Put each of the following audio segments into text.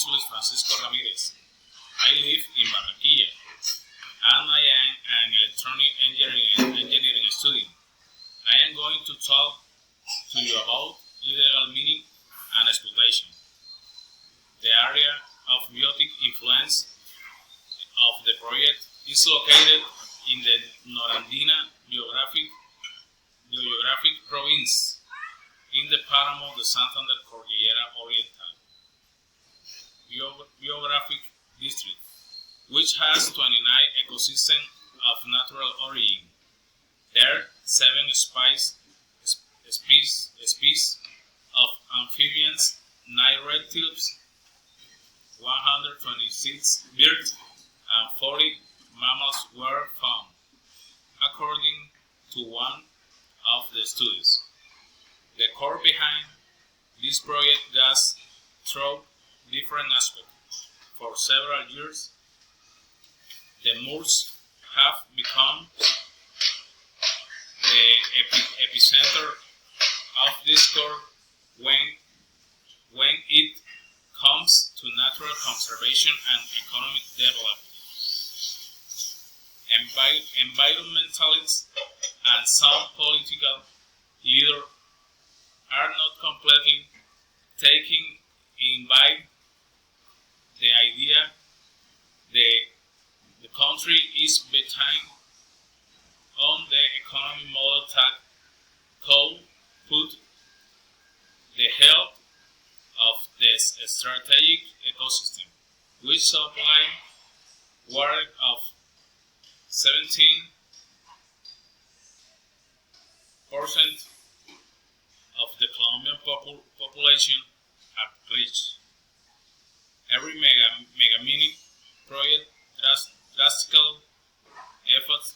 is Luis Francisco Ramirez. I live in Barranquilla, and I am an electronic engineering student. I am going to talk to you about illegal mining and exploitation. The area of biotic influence of the project is located in the Norandina geographic province in the Páramo de Santander Cordillera Oriental geographic district, which has 29 ecosystems of natural origin. There are 7 species of amphibians, 9 reptiles, 126 birds, and 40 mammals were found, according to one of the studies. The core behind this project was through different aspects. For several years, the moors have become the epicenter of discord when it comes to natural conservation and economic development. Environmentalists and some political leaders are not completely taking in by the idea the country is behind on the economic model that could put the health of this strategic ecosystem, which supply water of 17% of the Colombian population at risk. Every mega mini project drastically affects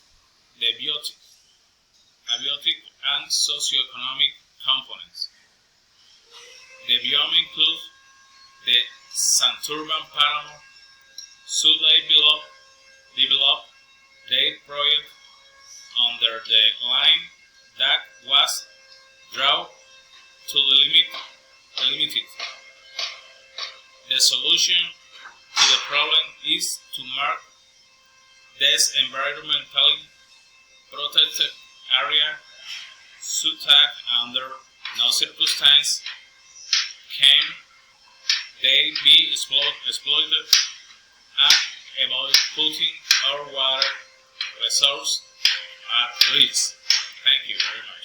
the abiotic and socioeconomic components. The biome includes the Santurban Páramo. Should they develop their project under the line that was drawn to limit it. The solution to the problem is to mark this environmentally protected area so that under no circumstance can they be exploited and avoid putting our water resource at risk. Thank you very much.